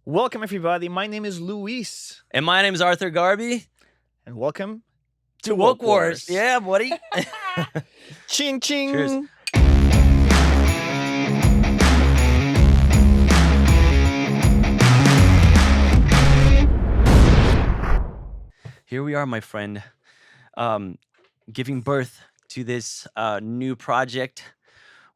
Welcome, everybody. My name is Luis, And my name is Arthur Garby. and welcome To to Woke Woke Wars. Wars. Yeah, buddy. Ching ching. Cheers. Here we are, my friend, giving birth to this new project,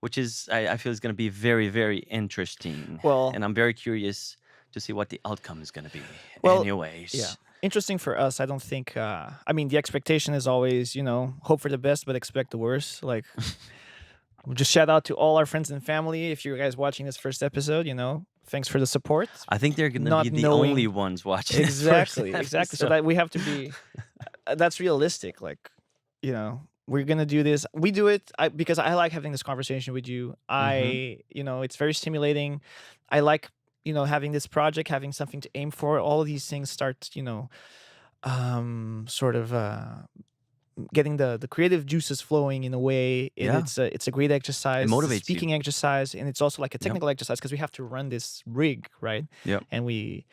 which is, I feel, is going to be very, very interesting. Well- and I'm very curious to see what the outcome is going to be. Well, Anyways. Yeah. Interesting for us. I don't think. The expectation is always, hope for the best, but expect the worst. Like, just shout out to all our friends and family. If you guys watching this first episode, thanks for the support. I think they're going to Not be the knowing- only ones watching this Exactly, first exactly. So episode. that we have to be. That's realistic. Like, we're gonna do this. We do it because I like having this conversation with you. It's very stimulating. I like having this project, having something to aim for. All of these things start sort of getting the creative juices flowing in a way. Yeah. It's a great exercise. It's a motivates you. speaking exercise, and it's also like a technical exercise because we have to run this rig, right? Yep. And we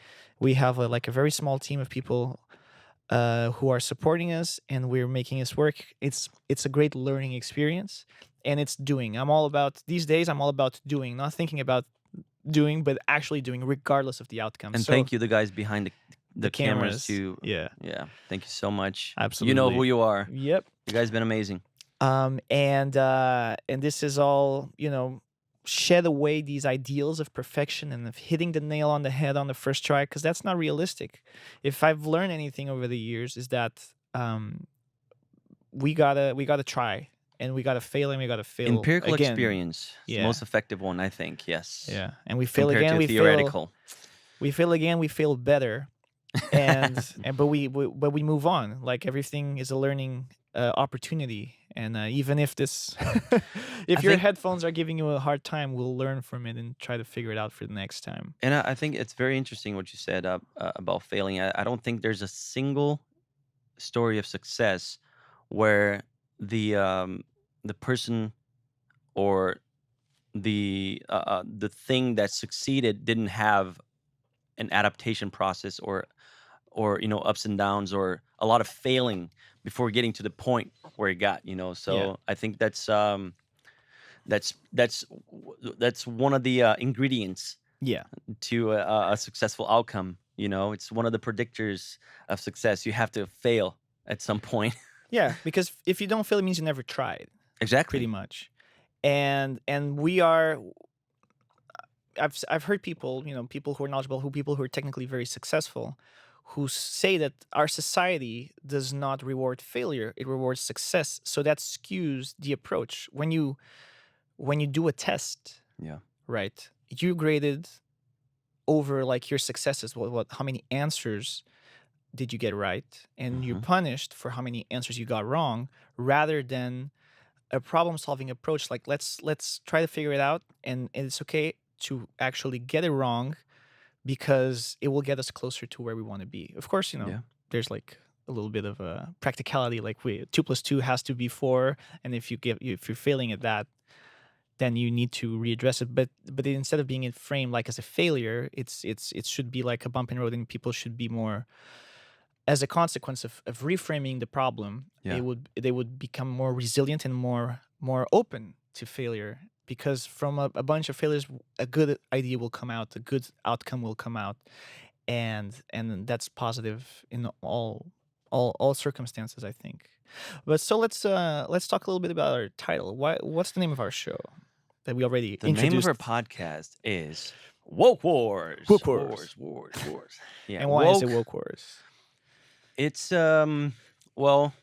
have a very small team of people who are supporting us, and we're making this work. It's a great learning experience, and it's doing. These days I'm all about doing, not thinking about doing, but actually doing, regardless of the outcome. And So, thank you, the guys behind the cameras, too. Yeah, Thank you so much. absolutely. You know who you are. Yep. You guys been amazing. And this is all shed away these ideals of perfection and of hitting the nail on the head on the first try, because that's not realistic. If I've learned anything over the years, is that we gotta try, and we gotta fail, and we gotta fail Empirical again. experience is the Yeah. most effective one, I think. Yes. Yeah, and we fail Compared again. to We fail. theoretical. We fail again. We fail better, and but we move on. Like, everything is a learning opportunity, and even if this, if your think- headphones are giving you a hard time, we'll learn from it and try to figure it out for the next time. And I think it's very interesting what you said about failing. I don't think there's a single story of success where the person or the thing that succeeded didn't have an adaptation process or ups and downs or a lot of failing before getting to the point where it got. So Yeah. I think that's one of the ingredients Yeah, to a successful outcome. It's one of the predictors of success. You have to fail at some point. yeah. Because if you don't fail, it means you never tried, Exactly. pretty much. And we are. I've heard people, people who are knowledgeable, people who are technically very successful, who say that our society does not reward failure; it rewards success. So that skews the approach. When you do a test, Yeah. right? You graded over, like, your successes. How many answers did you get right, and you're punished for how many answers you got wrong, rather than a problem-solving approach. Like, let's try to figure it out, and it's okay to actually get it wrong, because it will get us closer to where we want to be. Of course, Yeah. there's like a little bit of a practicality. Like, 2 + 2 has to be 4, and if you're failing at that, then you need to readdress it. But instead of being framed like as a failure, it should be like a bump in the road, and people should be more, as a consequence of reframing the problem. Yeah. They would become more resilient and more open to failure, because from a bunch of failures, a good idea will come out, a good outcome will come out, and that's positive in all circumstances, I think. But so let's talk a little bit about our title. What's the name of our show that we already The name of introduced? our podcast is Woke Wars. Woke Wars. Wars. Yeah. And why is it Woke Wars? It's well,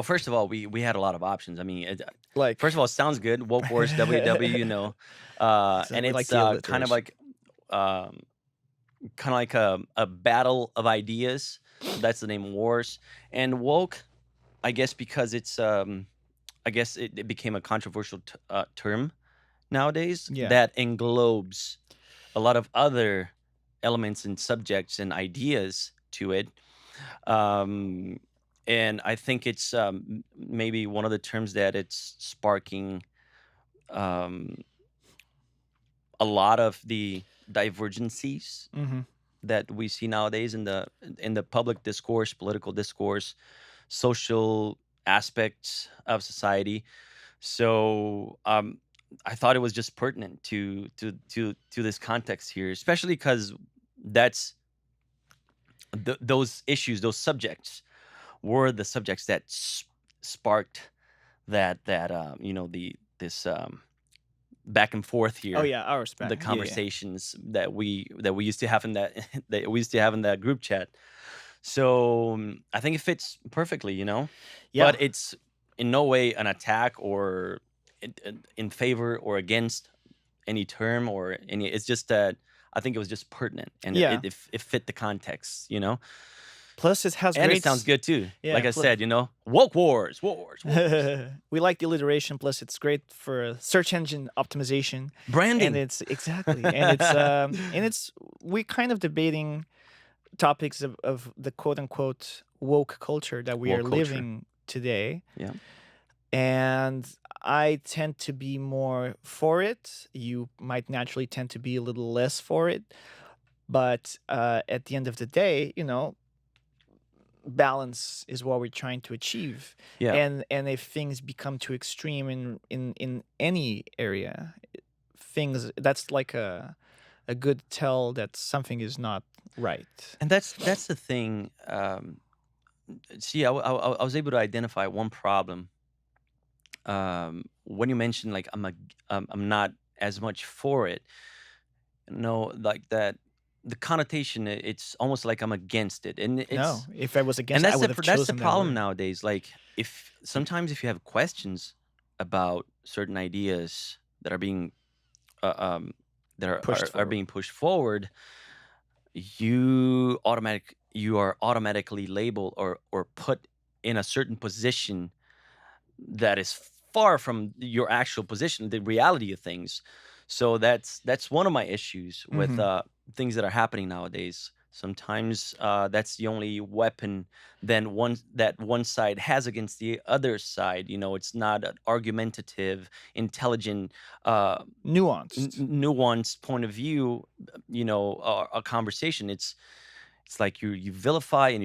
first of all, we had a lot of options. I mean, Like, first of all, it sounds good. Woke Wars, WW, and we it's like the kind of alliteration. like a battle of ideas. That's the name, Wars. And woke, I guess, because it's I guess it became a controversial term nowadays. Yeah. That englobes a lot of other elements and subjects and ideas to it. And I think it's maybe one of the terms that it's sparking a a lot of the divergencies Hmm. that we see nowadays in the public discourse, political discourse, social aspects of society. So I thought it was just pertinent to this context here, especially because that's those issues, those subjects were the subjects that sparked the this back and forth Oh here, yeah, our the respect. Yeah, yeah, conversations that we used to have in that that we used to have in that group chat. So I think it fits perfectly, yeah, but it's in no way an attack or in favor or against any term or any. It's just that I think it was just pertinent and yeah. it fit the context. Plus, it has And it great. sounds good too. Like Yeah. I said, woke wars, wars, wars, We like the alliteration. Plus, it's great for search engine optimization, and branding, it's exactly, and it's we kind of debating topics of the quote unquote woke culture that we are woke culture. living today, Yeah, and I tend to be more for it. You might naturally tend to be a little less for it, but at the end of the day, balance is what we're trying to achieve. yeah. And if things become too extreme in any area, things that's like a good tell that something is not right. And that's the thing. See, I was able to identify one problem when you mentioned like I'm not as much for it. No, like that. The connotation, it's almost like I'm against it, and No, it's if I was and against it, I would have that's the chosen that problem word. nowadays. Like if sometimes if you have questions about certain ideas that are being uh, um that Pushed are forward. being pushed forward, you are automatically labeled or put in a certain position that is far from your actual position, the reality of things. So that's one of my issues with Hmm. things that are happening nowadays. Sometimes that's the only weapon then one side has against the other side. It's not an argumentative, intelligent, uh, Nuanced. nuanced point of view. A conversation. It's like you vilify and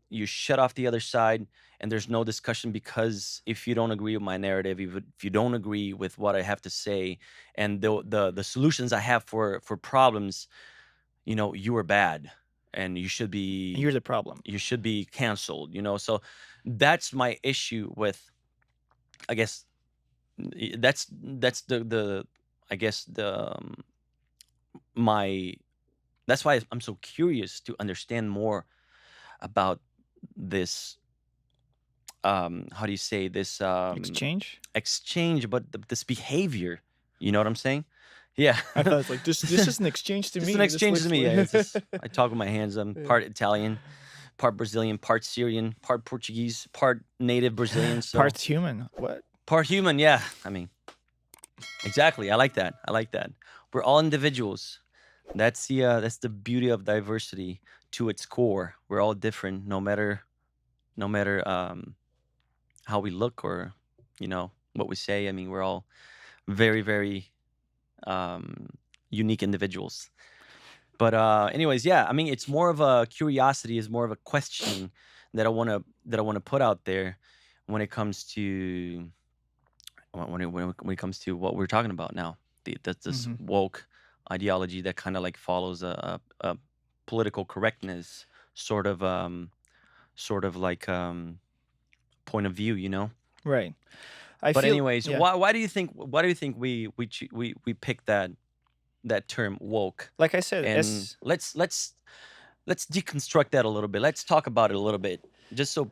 you shut off the other side, and there's no discussion because if you don't agree with my narrative, if you don't agree with what I have to say, and the solutions I have for problems, you are bad, and And you're the problem. you should be canceled. So that's my issue with, I guess, that's the I guess the my that's why I'm so curious to understand more about this how do you say this Exchange. exchange, but this behavior, you know what I'm saying? Yeah. I thought it's like this is an exchange to Just an me. This exchange to looks me. like. Yeah, it's just I talk with my hands. I'm Yeah. part Italian, part Brazilian, part Syrian, part Portuguese, part native Brazilian, so Parts human. What? part human. Yeah, I mean, exactly. I like that. I like that. We're all individuals. That's the beauty of diversity to its core. We're all different, no matter how we look or what we say. I mean, we're all very, very um, unique individuals. But anyways, yeah. I mean, it's more of a curiosity, is more of a questioning that I want to put out there when it comes to when it comes to what we're talking about now. That's this Hmm. woke ideology that kind of like follows a political correctness sort of like point of view. Right. I But feel. anyways, Yeah. why do you think we picked that term woke? Like I said, And let's deconstruct that a little bit. Let's talk about it a little bit, just so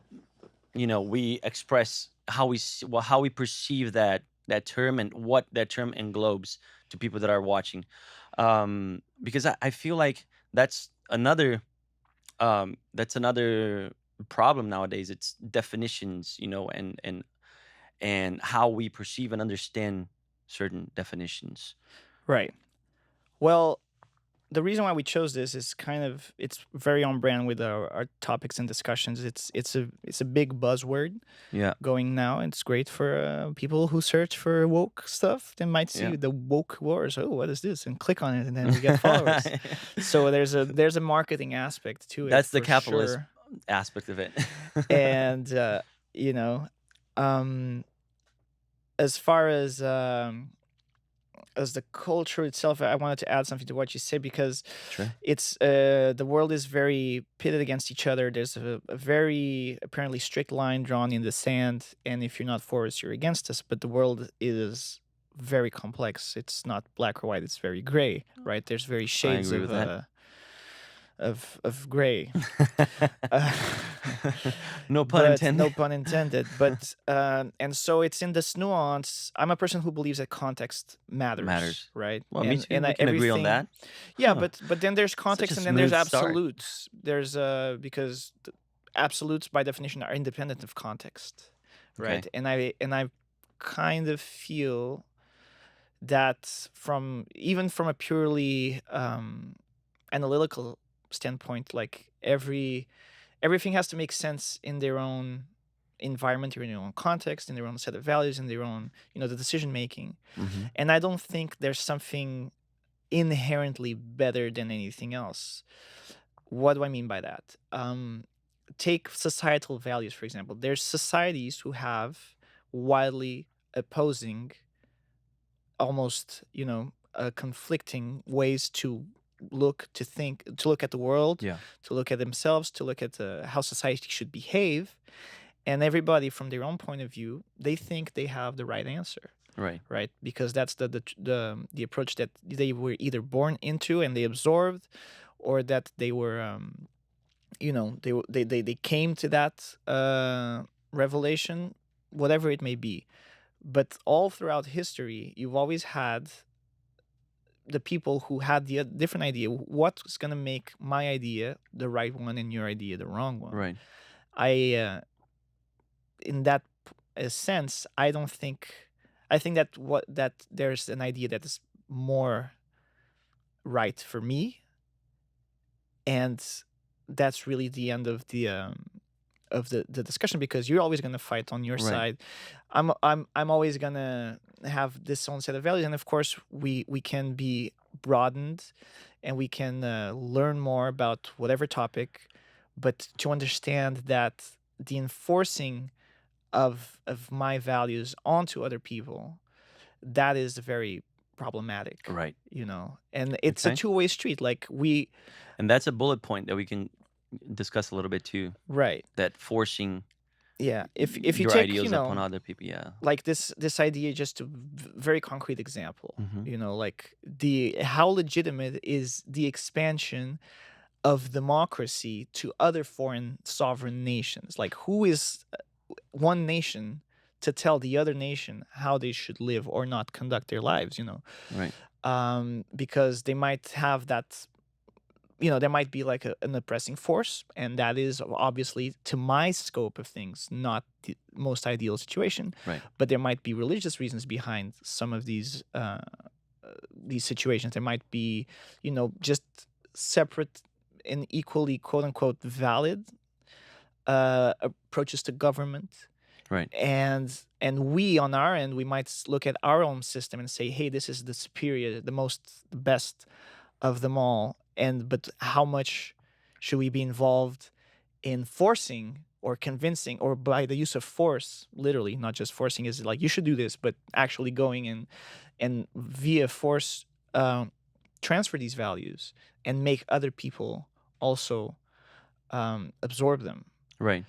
we express how we perceive that term and what that term englobes to people that are watching. Because I feel like that's another problem nowadays. It's definitions, and how we perceive and understand certain definitions. right. Well, the reason why we chose this is kind of it's very on brand with our topics and discussions. It's a big buzzword Yeah. going now. It's great for people who search for woke stuff. They might Yeah. see the woke wars. Oh, what is this? And click on it, and then we get followers. So there's a marketing aspect to it That's the for capitalist sure. aspect of it. And you know, um, as far as the culture itself, I wanted to add something to what you said because Sure. it's the world is very pitted against each other. There's a very apparently strict line drawn in the sand, and if you're not for us, you're against us. But the world is very complex. It's not black or white. It's very gray, right? There's very I shades agree with that. of gray. Uh, No pun but intended. no pun intended. But and so it's in this nuance. I'm a person who believes that context matters, Matters. right? Well, me too. And We can agree on everything, that. yeah. Huh. But then there's Such a context, and then there's smooth start. absolutes. There's because absolutes by definition are independent of context, right? Okay. And I kind of feel that from even from a purely analytical standpoint, like everything has to make sense in their own environment, in their own context, in their own set of values, in their own, the decision making. Hmm. And I don't think there's something inherently better than anything else. What do I mean by that? Take societal values, for example. There's societies who have wildly opposing, almost, conflicting ways to look at the world, Yeah. to look at themselves, to look at how society should behave. And everybody, from their own point of view, they think they have the right answer, Right. right? Because that's the approach that they were either born into and they absorbed, or that they were, they came to that revelation, whatever it may be. But all throughout history, you've always had the people who had the different idea. What's going to make my idea the right one and your idea the wrong one? Right. I In that sense, I don't think I think that there's an idea that is more right for me, and that's really the end of the discussion, because you're always going to fight on your Right. side. I'm always going to have this own set of values, and of course we can be broadened, and we can learn more about whatever topic, but to understand that the enforcing of my values onto other people, that is very problematic, Right. and it's a Okay. two-way street, like we And that's a bullet point that we can discuss a little bit too. right. That forcing Yeah, if you your take, ideals upon other people. Yeah. like this idea, just a very concrete example, Hmm. like the how legitimate is the expansion of democracy to other foreign sovereign nations? Like, who is one nation to tell the other nation how they should live or not conduct their lives? Right. Because they might have that, there might be like an oppressing force, and that is obviously, to my scope of things, not the most ideal situation. Right. But there might be religious reasons behind some of these situations. There might be, just separate and equally quote unquote valid approaches to government. Right. And we, on our end, we might look at our own system and say, hey, this is the superior, the best of them all. But how much should we be involved in forcing or convincing, or by the use of force, literally, not just forcing is like, you should do this, but actually going and via force transfer these values and make other people also absorb them. Right.